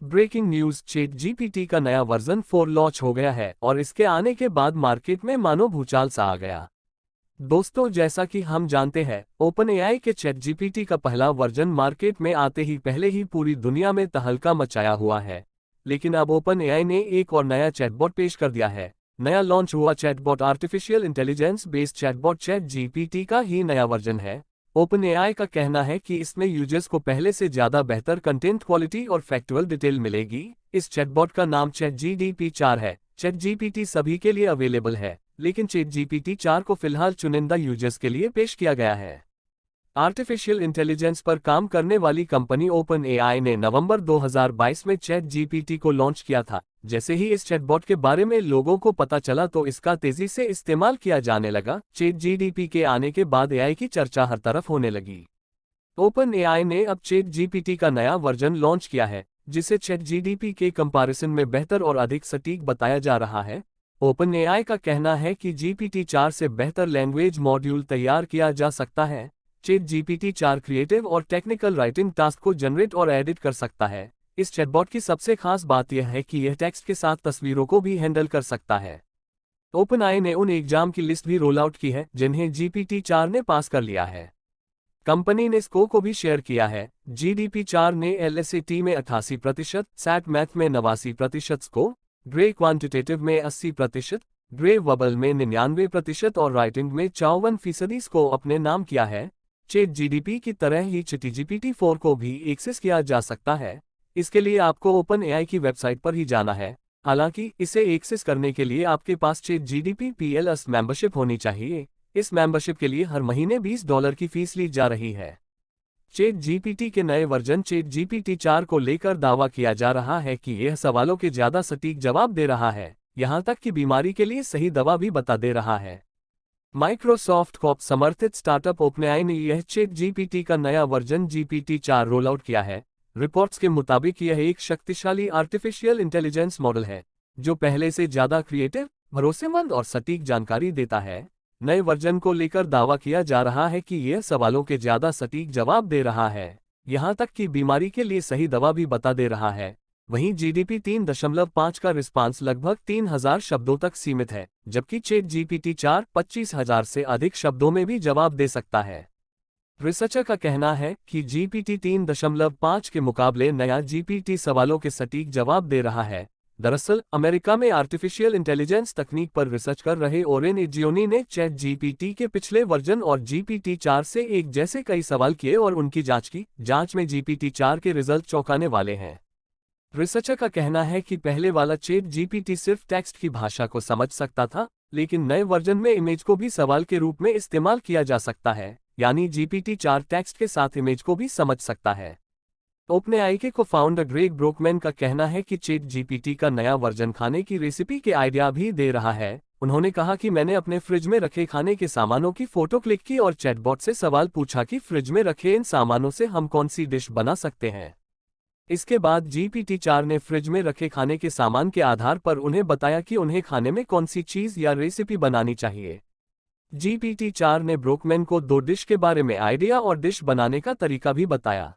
Breaking news, chat GPT का नया version 4 launch हो गया है और इसके आने के बाद मार्केट में मानो भूचाल सा आ गया। दोस्तों, जैसा कि हम जानते हैं, ओपन एआई के चैट जीपीटी का पहला वर्जन मार्केट में आते ही पहले ही पूरी दुनिया में तहलका मचाया हुआ है। लेकिन अब ओपन एआई ने एक और नया चैटबॉट पेश कर दिया है। नया लॉन्च हुआ chatbot artificial intelligence based chatbot chat GPT का ही नया वर्जन है। ओपन एआई का कहना है कि इसमें यूजर्स को पहले से ज्यादा बेहतर कंटेंट क्वालिटी और फैक्चुअल डिटेल मिलेगी। इस चैटबॉट का नाम चैट जीडीपी 4 है। चैट जीपीटी सभी के लिए अवेलेबल है, लेकिन चैट जीपीटी 4 को फिलहाल चुनिंदा यूजर्स के लिए पेश किया गया है। आर्टिफिशियल इंटेलिजेंस पर काम करने वाली कंपनी ओपन एआई ने नवंबर 2022 में चैट जीपीटी को लॉन्च किया था। जैसे ही इस चैटबॉट के बारे में लोगों को पता चला तो इसका तेजी से इस्तेमाल किया जाने लगा। चैट जीडीपी के आने के बाद एआई की चर्चा हर तरफ होने लगी। ओपन एआई ने अब चैट जीपीटी का नया वर्जन लॉन्च किया है, जिसे चैट जीडीपी के कंपैरिजन में बेहतर और अधिक सटीक बताया जा रहा है। ओपन एआई का कहना है कि जीपीटी 4 से बेहतर लैंग्वेज मॉड्यूल तैयार किया जा सकता है। चैट जीपीटी 4 क्रिएटिव और टेक्निकल राइटिंग टास्क को जनरेट और एडिट कर सकता है। इस चैटबॉट की सबसे खास बात यह है कि यह टेक्स्ट के साथ तस्वीरों को भी हैंडल कर सकता है। ओपनएआई ने उन एग्जाम की लिस्ट भी रोल आउट की है जिन्हें जीपीटी 4 ने पास कर लिया है। कंपनी ने स्कोर को भी शेयर किया है। जीडीपी 4 ने एलएसएटी में 88%, सैट मैथ में 89% स्कोर, ग्रे क्वांटिटेटिव में 80%, ग्रे वबल में 99% और राइटिंग में 54% स्कोर अपने नाम किया है। चैट जीडीपी की तरह ही चैट जीपीटी 4 को भी एक्सेस किया जा सकता है। इसके लिए आपको ओपन एआई की वेबसाइट पर ही जाना है। हालांकि इसे एक्सेस करने के लिए आपके पास चैट जीडीपी प्लस मेंबरशिप होनी चाहिए। इस मेंबरशिप के लिए हर महीने $20 की फीस ली जा रही है। चैट जीपीटी के नए वर्जन चैट जीपीटी 4 को लेकर दावा किया जा रहा है कि यह सवालों के ज्यादा सटीक जवाब दे रहा है, यहां तक कि बीमारी के लिए सही दवा भी बता दे रहा है। माइक्रोसॉफ्ट कॉप समर्थित स्टार्टअप ओपनएआई ने यह चैट जीपीटी का नया वर्जन जीपीटी 4 रोल आउट किया है। रिपोर्ट्स के मुताबिक यह एक शक्तिशाली आर्टिफिशियल इंटेलिजेंस मॉडल है, जो पहले से ज्यादा क्रिएटिव, भरोसेमंद और सटीक जानकारी देता है। नए वर्जन को लेकर दावा किया जा रहा है कि यह सवालों के ज्यादा सटीक जवाब दे रहा है, यहां तक कि बीमारी के लिए सही दवा भी बता दे रहा है। वहीं जीडीपी 3.5 का रिस्पांस लगभग 3000 शब्दों तक सीमित है, जबकि चैट जीपीटी 4 25,000 से अधिक शब्दों में भी जवाब दे सकता है। रिसर्चर का कहना है कि जीपीटी 3.5 के मुकाबले नया जीपीटी सवालों के सटीक जवाब दे रहा है। दरअसल अमेरिका में आर्टिफिशियल इंटेलिजेंस तकनीक पर रिसर्च कर रहे ओरेन इजियोनी ने चैट जीपीटी के पिछले वर्जन और जीपीटी 4 से एक जैसे कई सवाल किए और उनकी जांच की। जांच में जीपीटी 4 के रिजल्ट चौंकाने वाले हैं। रिसर्चर का कहना है कि पहले वाला चैट जीपीटी सिर्फ टेक्स्ट की भाषा को समझ सकता था, लेकिन नए वर्जन में इमेज को भी सवाल के रूप में इस्तेमाल किया जा सकता है, यानी जीपीटी 4 टेक्स्ट के साथ इमेज को भी समझ सकता है। ओपनएआई के को-फाउंडर ग्रेग ब्रोकमैन का कहना है कि चैट जीपीटी का नया वर्जन खाने की रेसिपी के आइडिया भी दे रहा है। उन्होंने कहा कि मैंने अपने फ्रिज में रखे खाने के सामानों की फोटो क्लिक की और चैटबॉट से सवाल पूछा कि फ्रिज में रखे इन सामानों से हम कौन सी डिश बना सकते हैं। इसके बाद जीपीटी 4 ने फ्रिज में रखे खाने के सामान के आधार पर उन्हें बताया कि उन्हें खाने में कौन सी चीज या रेसिपी बनानी चाहिए। जीपीटी 4 ने ब्रोकमैन को 2 डिश के बारे में आइडिया और डिश बनाने का तरीका भी बताया।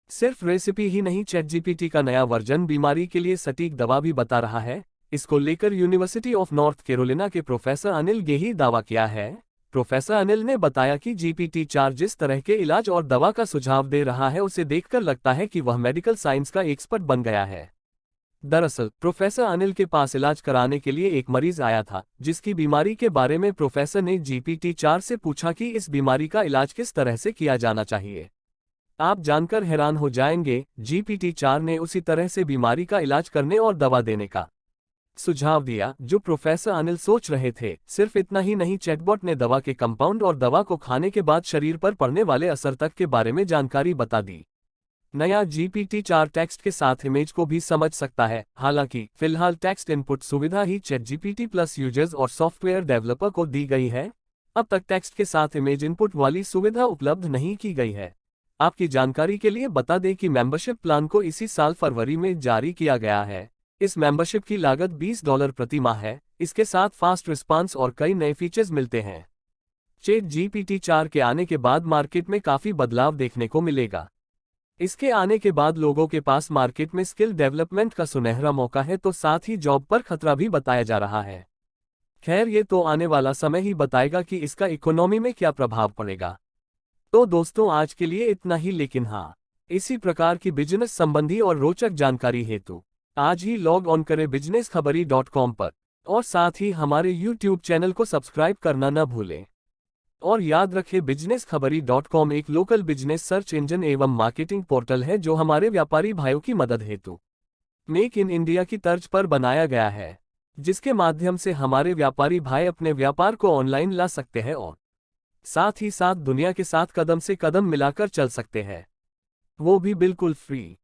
सिर्फ रेसिपी ही नहीं, चैट जीपीटी का नया वर्जन बीमारी के लिए सटीक दवा भी बता रहा है। इसको लेकर यूनिवर्सिटी ऑफ नॉर्थ कैरोलिना के प्रोफेसर अनिल गेही दावा किया है। प्रोफेसर अनिल ने बताया कि जीपीटी 4 जिस तरह के इलाज और दवा का सुझाव दे रहा है, उसे देखकर लगता है कि वह मेडिकल साइंस का एक्सपर्ट बन गया है। दरअसल प्रोफेसर अनिल के पास इलाज कराने के लिए एक मरीज आया था, जिसकी बीमारी के बारे में प्रोफेसर ने जीपीटी 4 से पूछा कि इस बीमारी का इलाज किस तरह से किया जाना चाहिए। आप जानकर हैरान हो जाएंगे, जीपीटी 4 ने उसी तरह से बीमारी का इलाज करने और दवा देने का सुझाव दिया जो प्रोफेसर अनिल सोच रहे थे। सिर्फ इतना ही नहीं, चैटबॉट ने दवा के कंपाउंड और दवा को खाने के बाद शरीर पर पड़ने वाले असर तक के बारे में जानकारी बता दी। नया जीपीटी 4 टेक्स्ट के साथ इमेज को भी समझ सकता है। हालांकि फिलहाल टेक्स्ट इनपुट सुविधा ही चैट जीपीटी प्लस यूजर्स और सॉफ्टवेयर डेवलपर को दी गई है। अब तक टेक्स्ट के साथ इमेज इनपुट वाली सुविधा उपलब्ध नहीं की गई है। आपकी जानकारी के लिए बता दें कि मेंबरशिप प्लान को इसी साल फरवरी में जारी किया गया है। इस मेंबरशिप की लागत $20 प्रति माह है। इसके साथ फास्ट रिस्पांस और कई नए फीचर्स मिलते हैं। चैट जीपीटी 4 के आने के बाद मार्केट में काफी बदलाव देखने को मिलेगा। इसके आने के बाद लोगों के पास मार्केट में स्किल डेवलपमेंट का सुनहरा मौका है, तो साथ ही जॉब पर खतरा भी बताया जा रहा है। खैर, ये तो आने वाला समय ही बताएगा कि इसका इकोनॉमी में क्या प्रभाव पड़ेगा। तो दोस्तों, आज के लिए इतना ही, लेकिन हाँ, इसी प्रकार की बिजनेस संबंधी और रोचक जानकारी हेतु आज ही लॉग ऑन करें businesskhbari.com पर, और साथ ही हमारे YouTube चैनल को सब्सक्राइब करना न भूलें। और याद रखें, businesskhbari.com एक लोकल बिजनेस सर्च इंजन एवं मार्केटिंग पोर्टल है जो हमारे व्यापारी भाइयों की मदद हेतु मेक इन इंडिया की तर्ज पर बनाया गया है, जिसके माध्यम से हमारे व्यापारी भाई अपने व्यापार को ऑनलाइन ला सकते हैं और साथ ही साथ दुनिया के साथ कदम से कदम मिलाकर चल सकते हैं, वो भी बिल्कुल फ्री।